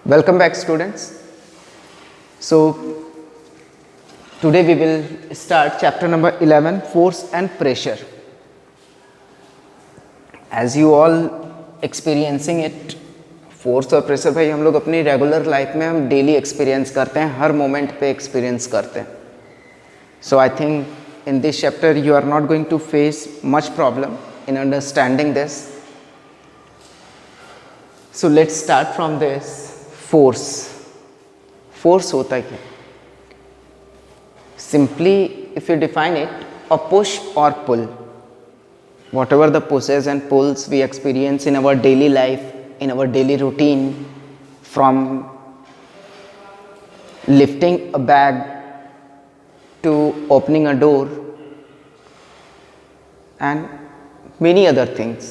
Welcome back, students. So, today we will start chapter number 11, Force and Pressure. As you all experiencing it, force और pressure भाई हम लोग अपनी regular life में हम daily experience करते हैं, हर मोमेंट पे एक्सपीरियंस करते हैं. So I think in this chapter you are not going to face much problem in understanding this. So let's start from this. Force होता है क्या? Simply if you define it, a push or pull. Whatever the pushes and pulls we experience in our daily life, in our daily routine, from lifting a bag to opening a door and many other things,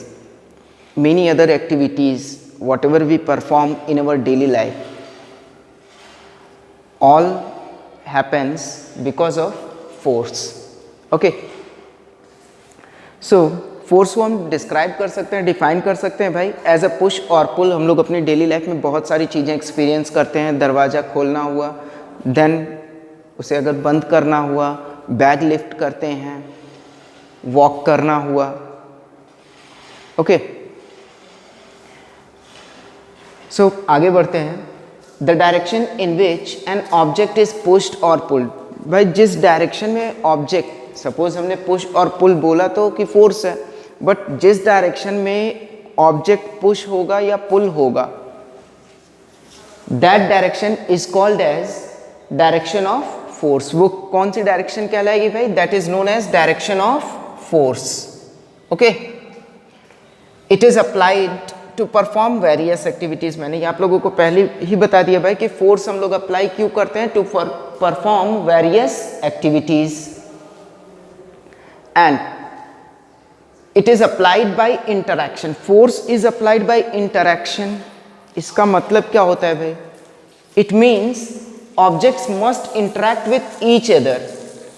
many other activities, whatever we perform in our daily life, all happens because of force. Okay, so force को हम describe कर सकते हैं, define कर सकते हैं भाई as a push or पुल. हम लोग अपनी डेली लाइफ में बहुत सारी चीज़ें एक्सपीरियंस करते हैं. दरवाज़ा खोलना हुआ, देन उसे अगर बंद करना हुआ, बैग लिफ्ट करते हैं, वॉक करना हुआ. ओके, सो आगे बढ़ते हैं. The direction in which an object is pushed और पुल्ड. भाई जिस डायरेक्शन में ऑब्जेक्ट, सपोज हमने पुश और पुल बोला तो कि फोर्स है, बट जिस डायरेक्शन में ऑब्जेक्ट पुश होगा या पुल होगा, that direction is called as direction of force. वो कौन सी डायरेक्शन कहलाएगी भाई? That is known as direction of force. Okay, it is applied to perform various activities. मैंने आप लोगों को पहले ही बता दिया भाई कि फोर्स हम लोग अप्लाई क्यों करते हैं? To perform various activities. And it is applied by interaction. Force is applied by interaction. इसका मतलब क्या होता है भाई? It means objects must interact with each other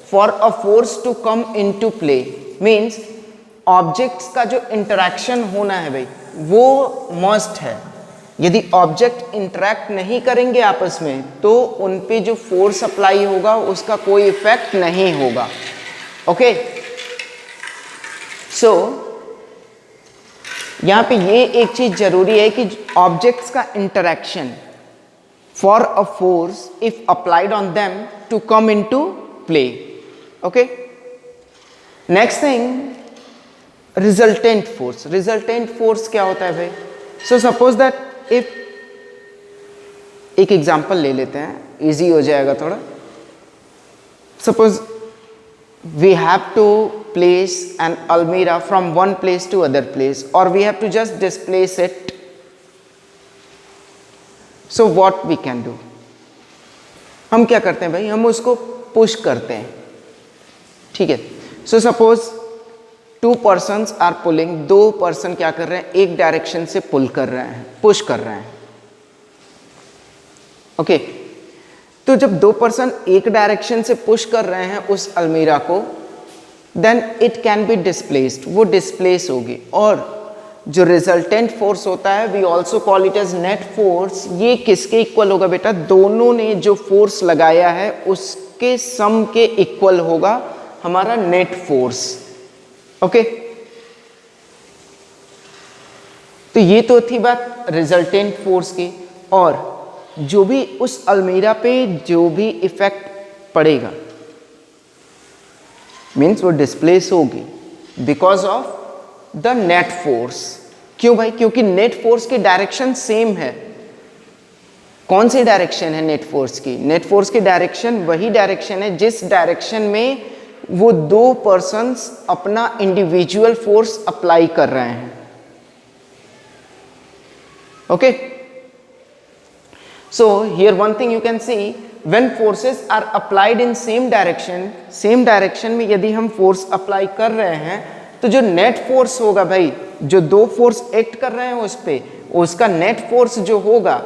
for a force to come into play. Means objects का जो interaction होना है भाई, वो must है. यदि ऑब्जेक्ट इंटरैक्ट नहीं करेंगे आपस में तो उन पे जो फोर्स अप्लाई होगा उसका कोई इफेक्ट नहीं होगा. ओके, सो यहाँ पे ये एक चीज जरूरी है कि ऑब्जेक्ट्स का interaction for a force if applied on them to come into play. Okay, next thing, resultant force. Resultant force क्या होता है भाई? सो सपोज दैट इफ, एक एग्जांपल ले लेते हैं, इजी हो जाएगा थोड़ा. Suppose we have to place an almirah from one place to other place, or we have to just displace it. So what we can do? हम क्या करते हैं भाई? हम उसको पुश करते हैं. ठीक है, so suppose 2 persons are pulling. 2 person क्या कर रहे हैं? एक डायरेक्शन से पुल कर रहे हैं, पुश कर रहे हैं. ओके, तो जब 2 पर्सन एक डायरेक्शन से पुश कर रहे हैं उस अलमीरा को, then it can be displaced. वो डिस्प्लेस होगी. और जो रिजल्टेंट फोर्स होता है, we also call it as net force. ये किसके इक्वल होगा बेटा? दोनों ने जो फोर्स लगाया है उसके सम के इक्वल होगा हमारा नेट फोर्स. ओके, तो ये तो थी बात रिजल्टेंट फोर्स की. और जो भी उस अलमीरा पे जो भी इफेक्ट पड़ेगा, मीन्स वो डिस्प्लेस होगी because of the net force. क्यों भाई? क्योंकि नेट फोर्स की डायरेक्शन सेम है. कौन सी डायरेक्शन है नेट फोर्स की? नेट फोर्स की डायरेक्शन वही डायरेक्शन है जिस डायरेक्शन में वो 2 पर्सन्स अपना इंडिविजुअल फोर्स अप्लाई कर रहे हैं. Okay, so here one thing you can see, when forces are applied in same direction में यदि हम फोर्स अप्लाई कर रहे हैं तो जो नेट फोर्स होगा भाई, जो 2 फोर्स एक्ट कर रहे हैं उस पे, उसका नेट फोर्स जो होगा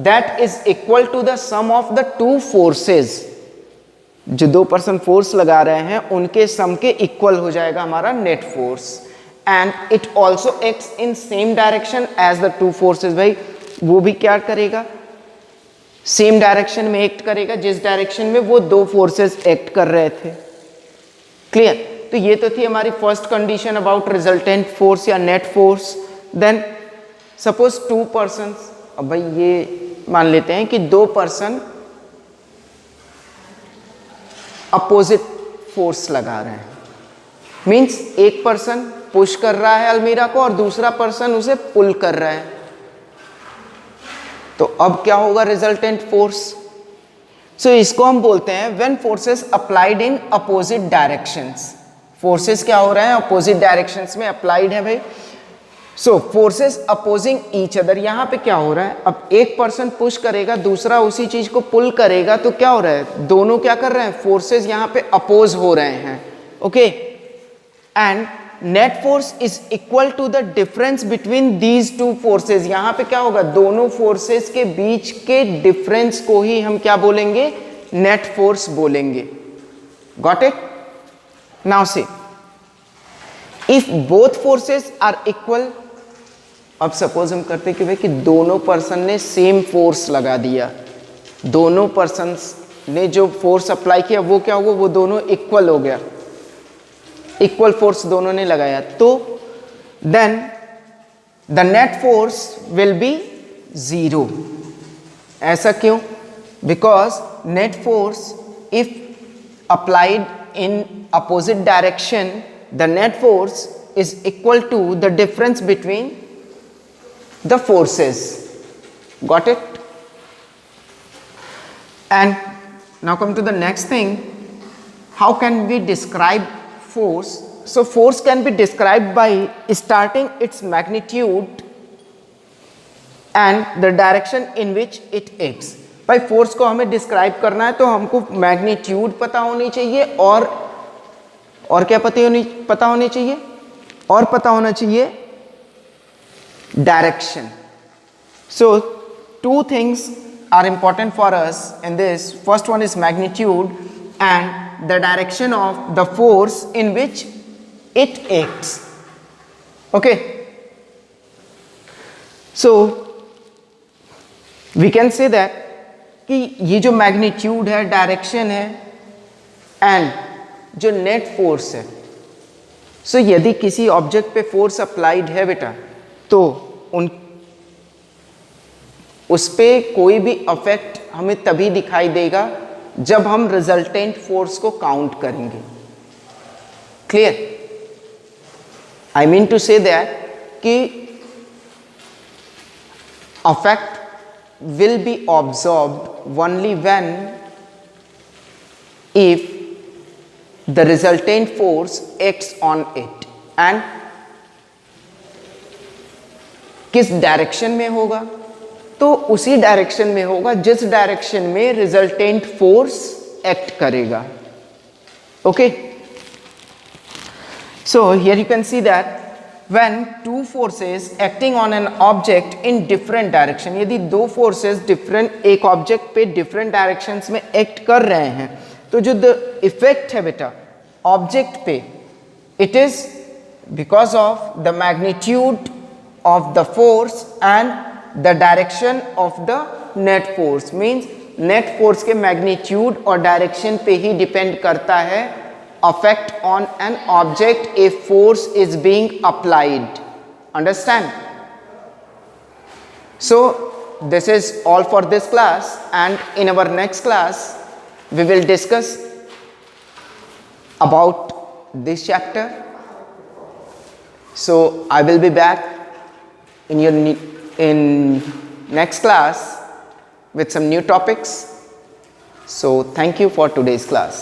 that is equal to the sum of the 2 forces. जो 2 पर्सन फोर्स लगा रहे हैं उनके सम के इक्वल हो जाएगा हमारा net force. And it also acts in same direction as the 2 forces. भाई वो भी क्या करेगा? सेम डायरेक्शन में एक्ट करेगा जिस डायरेक्शन में वो दो फोर्सेस एक्ट कर रहे थे। क्लियर? तो ये तो थी हमारी first condition about resultant force या net force. Then suppose two persons, अब भाई ये मान लेते हैं कि दो पर्सन अपोजिट फोर्स लगा रहे हैं, मीन्स एक पर्सन पुश कर रहा है अलमीरा को और दूसरा पर्सन उसे पुल कर रहा है। तो अब क्या होगा रिजल्टेंट फोर्स? सो इसको हम बोलते हैं when forces applied in opposite directions. Forces क्या हो रहे हैं? अपोजिट डायरेक्शंस में अप्लाइड है भाई। सो फोर्सेस अपोजिंग ईच अदर, यहां पे क्या हो रहा है? अब एक पर्सन पुश करेगा, दूसरा उसी चीज को पुल करेगा, तो क्या हो रहा है? दोनों क्या कर रहे हैं? फोर्सेस यहां पे अपोज हो रहे हैं। Okay, and net force is equal to the difference between these two forces. यहां पे क्या होगा? दोनों फोर्सेस के बीच के डिफरेंस को ही हम क्या बोलेंगे? नेट फोर्स बोलेंगे। Got it? Now see, if both forces are equal, अब सपोज हम करते कि भाई कि दोनों पर्सन ने सेम फोर्स लगा दिया, दोनों पर्सन ने जो फोर्स अप्लाई किया वो क्या होगा? वो दोनों इक्वल हो गया, इक्वल फोर्स दोनों ने लगाया, तो then the net force will be zero. ऐसा क्यों? Because net force if applied in opposite direction, the net force is equal to the difference between the forces. Got it? And now come to the next thing. How can we describe force? So force can be described by starting its magnitude and the direction in which it acts. भाई force को हमें describe करना है तो हमको magnitude पता होनी चाहिए और क्या पता होनी चाहिए और पता होना चाहिए direction. So two things are important for us in this. First one is magnitude and the direction of the force in which it acts. Okay, so we can say that कि ये जो मैग्नीट्यूड है, direction है and जो net force है, सो यदि किसी object पे फोर्स अप्लाइड है बेटा तो उस पे कोई भी अफेक्ट हमें तभी दिखाई देगा जब हम रिजल्टेंट फोर्स को काउंट करेंगे. Clear? I mean to say that कि affect will be absorbed only when if the resultant force acts on it. and किस डायरेक्शन में होगा? तो उसी डायरेक्शन में होगा जिस डायरेक्शन में रिजल्टेंट फोर्स एक्ट करेगा. Okay, so here you can see that when two forces acting on an object in different direction, यदि दो forces different एक object पे different directions में act कर रहे हैं तो जो the effect है बेटा object पे, it is because of the magnitude of the force and the direction of the net force. means net force के magnitude और direction पे ही depend करता है effect on an object if force is being applied. Understand? So this is all for this class, and in our next class we will discuss about this chapter. So I will be back in next class with some new topics. So thank you for today's class.